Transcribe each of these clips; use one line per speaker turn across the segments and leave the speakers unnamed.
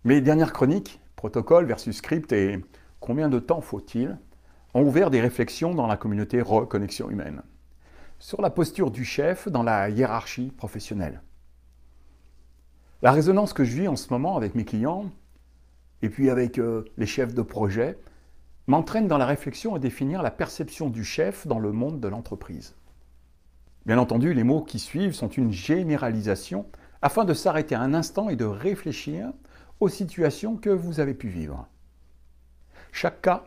Mes dernières chroniques, protocole versus script et combien de temps faut-il, ont ouvert des réflexions dans la communauté Reconnexion humaine sur la posture du chef dans la hiérarchie professionnelle. La résonance que je vis en ce moment avec mes clients et puis avec les chefs de projet m'entraîne dans la réflexion à définir la perception du chef dans le monde de l'entreprise. Bien entendu, les mots qui suivent sont une généralisation afin de s'arrêter un instant et de réfléchir aux situations que vous avez pu vivre. Chaque cas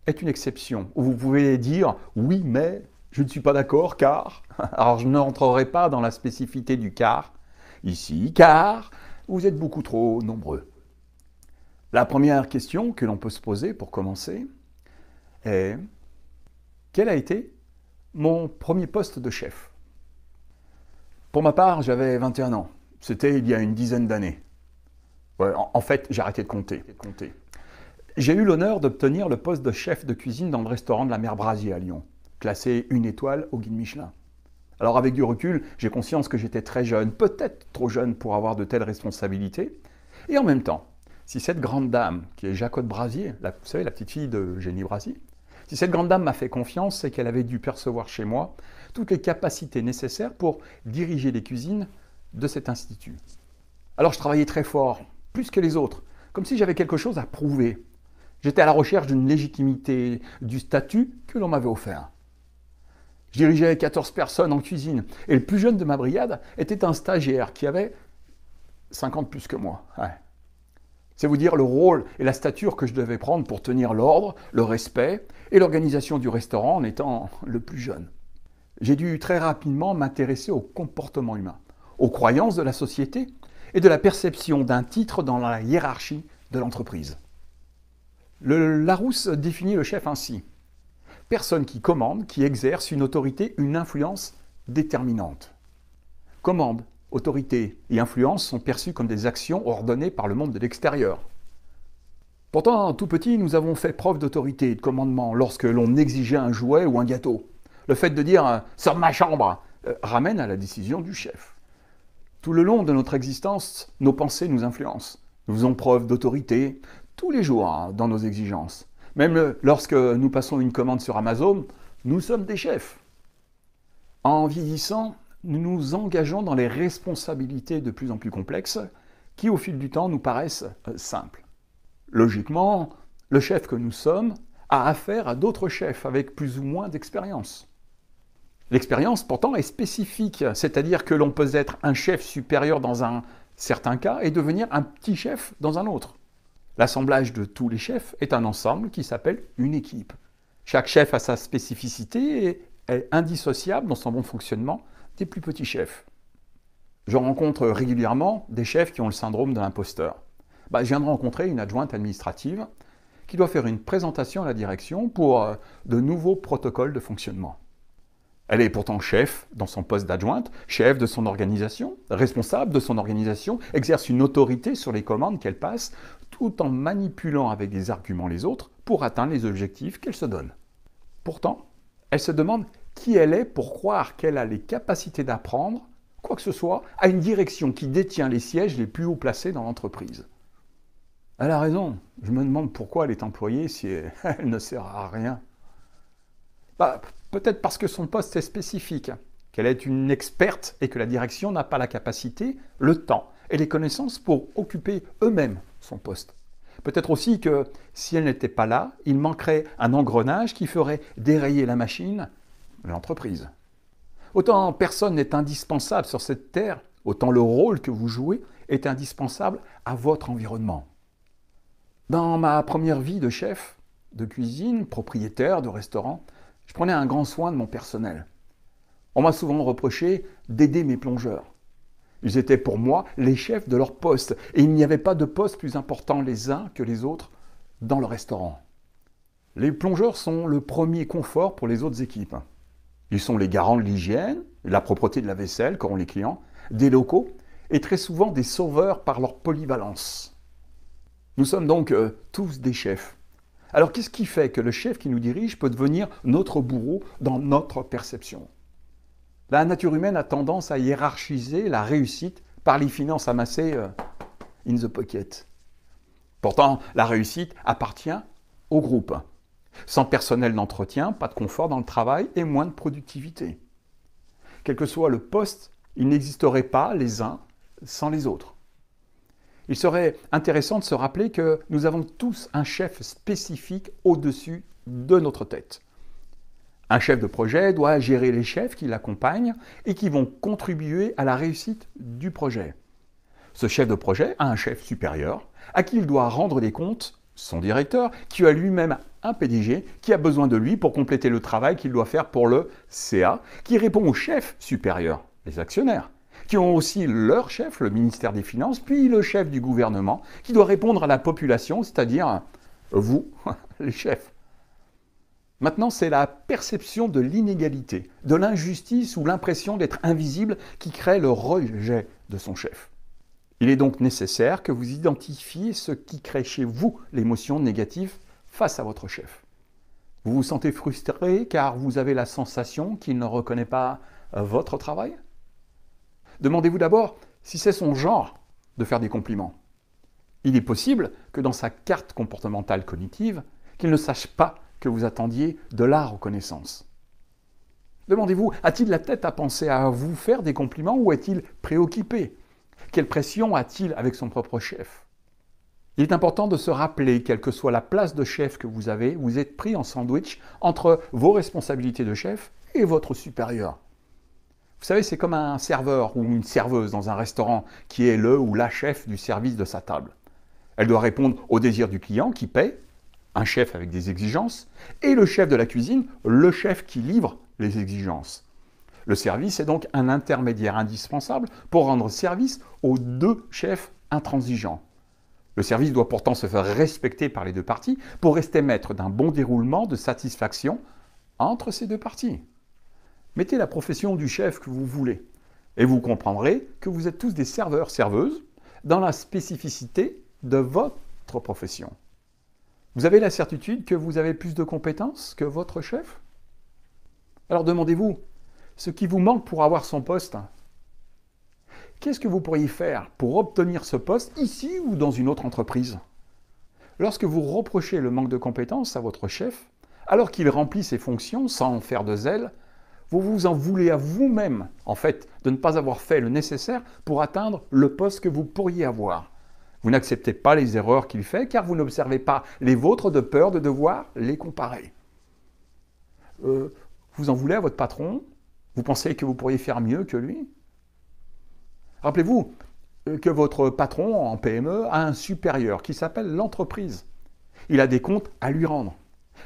est une exception où vous pouvez dire « oui, mais je ne suis pas d'accord car… » Alors je n'entrerai pas dans la spécificité du car ici, car vous êtes beaucoup trop nombreux. La première question que l'on peut se poser pour commencer est « quel a été mon premier poste de chef ?» Pour ma part, j'avais 21 ans. C'était il y a une dizaine d'années. Ouais, en fait, j'ai arrêté de compter. J'ai eu l'honneur d'obtenir le poste de chef de cuisine dans le restaurant de la Mère Brasier à Lyon, classé 1 étoile au guide Michelin. Alors avec du recul, j'ai conscience que j'étais très jeune, peut-être trop jeune pour avoir de telles responsabilités. Et en même temps, si cette grande dame, qui est Jacotte Brasier, vous savez, la petite fille de Génie Brasier, si cette grande dame m'a fait confiance, c'est qu'elle avait dû percevoir chez moi toutes les capacités nécessaires pour diriger les cuisines de cet institut. Alors je travaillais très fort, plus que les autres, comme si j'avais quelque chose à prouver. J'étais à la recherche d'une légitimité du statut que l'on m'avait offert. Je dirigeais 14 personnes en cuisine, et le plus jeune de ma brigade était un stagiaire qui avait 50 plus que moi. Ouais. C'est vous dire le rôle et la stature que je devais prendre pour tenir l'ordre, le respect et l'organisation du restaurant en étant le plus jeune. J'ai dû très rapidement m'intéresser au comportement humain, aux croyances de la société et de la perception d'un titre dans la hiérarchie de l'entreprise. Le Larousse définit le chef ainsi. Personne qui commande, qui exerce une autorité, une influence déterminante. Commande, autorité et influence sont perçues comme des actions ordonnées par le monde de l'extérieur. Pourtant, tout petit, nous avons fait preuve d'autorité et de commandement lorsque l'on exigeait un jouet ou un gâteau. Le fait de dire « sors de ma chambre » ramène à la décision du chef. Tout le long de notre existence, nos pensées nous influencent. Nous faisons preuve d'autorité tous les jours dans nos exigences. Même lorsque nous passons une commande sur Amazon, nous sommes des chefs. En vieillissant, nous nous engageons dans les responsabilités de plus en plus complexes qui, au fil du temps, nous paraissent simples. Logiquement, le chef que nous sommes a affaire à d'autres chefs avec plus ou moins d'expérience. L'expérience, pourtant, est spécifique, c'est-à-dire que l'on peut être un chef supérieur dans un certain cas et devenir un petit chef dans un autre. L'assemblage de tous les chefs est un ensemble qui s'appelle une équipe. Chaque chef a sa spécificité et est indissociable dans son bon fonctionnement des plus petits chefs. Je rencontre régulièrement des chefs qui ont le syndrome de l'imposteur. Je viens de rencontrer une adjointe administrative qui doit faire une présentation à la direction pour de nouveaux protocoles de fonctionnement. Elle est pourtant chef dans son poste d'adjointe, chef de son organisation, responsable de son organisation, exerce une autorité sur les commandes qu'elle passe, tout en manipulant avec des arguments les autres pour atteindre les objectifs qu'elle se donne. Pourtant, elle se demande qui elle est pour croire qu'elle a les capacités d'apprendre, quoi que ce soit, à une direction qui détient les sièges les plus haut placés dans l'entreprise. Elle a raison, je me demande pourquoi elle est employée si elle ne sert à rien. Peut-être parce que son poste est spécifique, qu'elle est une experte et que la direction n'a pas la capacité, le temps et les connaissances pour occuper eux-mêmes son poste. Peut-être aussi que si elle n'était pas là, il manquerait un engrenage qui ferait dérailler la machine de l'entreprise. Autant personne n'est indispensable sur cette terre, autant le rôle que vous jouez est indispensable à votre environnement. Dans ma première vie de chef de cuisine, propriétaire de restaurant, je prenais un grand soin de mon personnel. On m'a souvent reproché d'aider mes plongeurs. Ils étaient pour moi les chefs de leur poste et il n'y avait pas de poste plus important les uns que les autres dans le restaurant. Les plongeurs sont le premier confort pour les autres équipes. Ils sont les garants de l'hygiène, de la propreté de la vaisselle, qu'auront les clients, des locaux et très souvent des sauveurs par leur polyvalence. Nous sommes donc tous des chefs. Alors qu'est-ce qui fait que le chef qui nous dirige peut devenir notre bourreau dans notre perception? La nature humaine a tendance à hiérarchiser la réussite par les finances amassées in the pocket. Pourtant, la réussite appartient au groupe. Sans personnel d'entretien, pas de confort dans le travail et moins de productivité. Quel que soit le poste, il n'existerait pas les uns sans les autres. Il serait intéressant de se rappeler que nous avons tous un chef spécifique au-dessus de notre tête. Un chef de projet doit gérer les chefs qui l'accompagnent et qui vont contribuer à la réussite du projet. Ce chef de projet a un chef supérieur à qui il doit rendre des comptes, son directeur, qui a lui-même un PDG qui a besoin de lui pour compléter le travail qu'il doit faire pour le CA, qui répond au chef supérieur, les actionnaires, qui ont aussi leur chef, le ministère des Finances, puis le chef du gouvernement, qui doit répondre à la population, c'est-à-dire vous, les chefs. Maintenant, c'est la perception de l'inégalité, de l'injustice ou l'impression d'être invisible qui crée le rejet de son chef. Il est donc nécessaire que vous identifiez ce qui crée chez vous l'émotion négative face à votre chef. Vous vous sentez frustré car vous avez la sensation qu'il ne reconnaît pas votre travail? Demandez-vous d'abord si c'est son genre de faire des compliments. Il est possible que dans sa carte comportementale cognitive, qu'il ne sache pas que vous attendiez de la reconnaissance. Demandez-vous, a-t-il la tête à penser à vous faire des compliments ou est-il préoccupé? Quelle pression a-t-il avec son propre chef? Il est important de se rappeler, quelle que soit la place de chef que vous avez, vous êtes pris en sandwich entre vos responsabilités de chef et votre supérieur. Vous savez, c'est comme un serveur ou une serveuse dans un restaurant qui est le ou la chef du service de sa table. Elle doit répondre aux désirs du client qui paie, un chef avec des exigences, et le chef de la cuisine, le chef qui livre les exigences. Le service est donc un intermédiaire indispensable pour rendre service aux deux chefs intransigeants. Le service doit pourtant se faire respecter par les deux parties pour rester maître d'un bon déroulement de satisfaction entre ces deux parties. Mettez la profession du chef que vous voulez et vous comprendrez que vous êtes tous des serveurs-serveuses dans la spécificité de votre profession. Vous avez la certitude que vous avez plus de compétences que votre chef? Alors demandez-vous, ce qui vous manque pour avoir son poste, qu'est-ce que vous pourriez faire pour obtenir ce poste ici ou dans une autre entreprise? Lorsque vous reprochez le manque de compétences à votre chef, alors qu'il remplit ses fonctions sans faire de zèle, vous vous en voulez à vous-même, en fait, de ne pas avoir fait le nécessaire pour atteindre le poste que vous pourriez avoir. Vous n'acceptez pas les erreurs qu'il fait car vous n'observez pas les vôtres de peur de devoir les comparer. Vous en voulez à votre patron? Vous pensez que vous pourriez faire mieux que lui? Rappelez-vous que votre patron en PME a un supérieur qui s'appelle l'entreprise. Il a des comptes à lui rendre.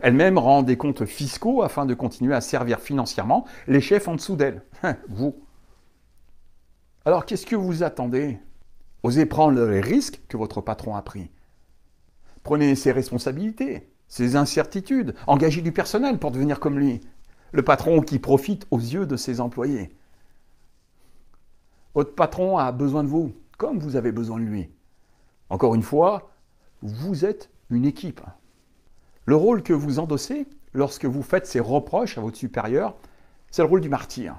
Elle-même rend des comptes fiscaux afin de continuer à servir financièrement les chefs en dessous d'elle. Vous. Alors qu'est-ce que vous attendez? Osez prendre les risques que votre patron a pris. Prenez ses responsabilités, ses incertitudes, engagez du personnel pour devenir comme lui. Le patron qui profite aux yeux de ses employés. Votre patron a besoin de vous, comme vous avez besoin de lui. Encore une fois, vous êtes une équipe. Le rôle que vous endossez lorsque vous faites ces reproches à votre supérieur, c'est le rôle du martyr.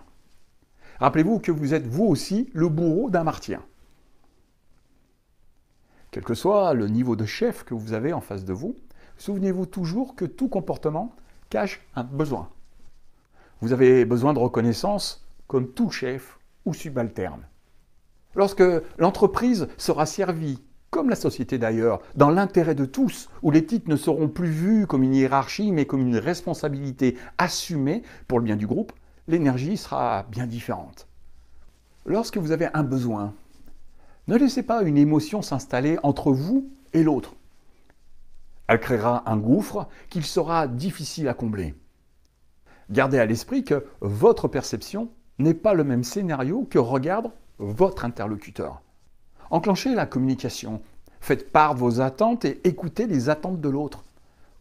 Rappelez-vous que vous êtes vous aussi le bourreau d'un martyr. Quel que soit le niveau de chef que vous avez en face de vous, souvenez-vous toujours que tout comportement cache un besoin. Vous avez besoin de reconnaissance comme tout chef ou subalterne. Lorsque l'entreprise sera servie, comme la société d'ailleurs, dans l'intérêt de tous, où les titres ne seront plus vus comme une hiérarchie, mais comme une responsabilité assumée pour le bien du groupe, l'énergie sera bien différente. Lorsque vous avez un besoin, ne laissez pas une émotion s'installer entre vous et l'autre. Elle créera un gouffre qu'il sera difficile à combler. Gardez à l'esprit que votre perception n'est pas le même scénario que regarde votre interlocuteur. Enclenchez la communication, faites part de vos attentes et écoutez les attentes de l'autre.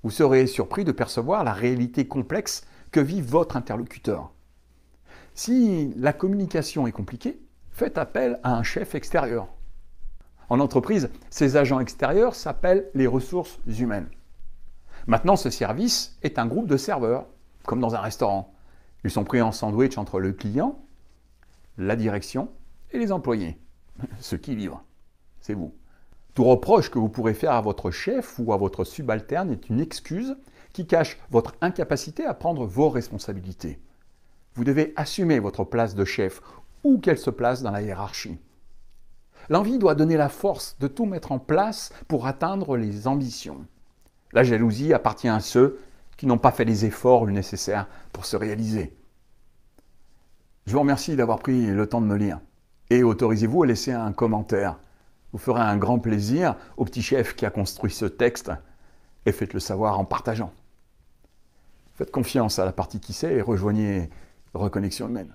Vous serez surpris de percevoir la réalité complexe que vit votre interlocuteur. Si la communication est compliquée, faites appel à un chef extérieur. En entreprise, ces agents extérieurs s'appellent les ressources humaines. Maintenant, ce service est un groupe de serveurs, comme dans un restaurant. Ils sont pris en sandwich entre le client, la direction et les employés. Ceux qui livrent, c'est vous. Tout reproche que vous pourrez faire à votre chef ou à votre subalterne est une excuse qui cache votre incapacité à prendre vos responsabilités. Vous devez assumer votre place de chef, où qu'elle se place dans la hiérarchie. L'envie doit donner la force de tout mettre en place pour atteindre les ambitions. La jalousie appartient à ceux qui n'ont pas fait les efforts nécessaires pour se réaliser. Je vous remercie d'avoir pris le temps de me lire. Et autorisez-vous à laisser un commentaire. Vous ferez un grand plaisir au petit chef qui a construit ce texte et faites-le savoir en partageant. Faites confiance à la partie qui sait et rejoignez Reconnexion Humaine.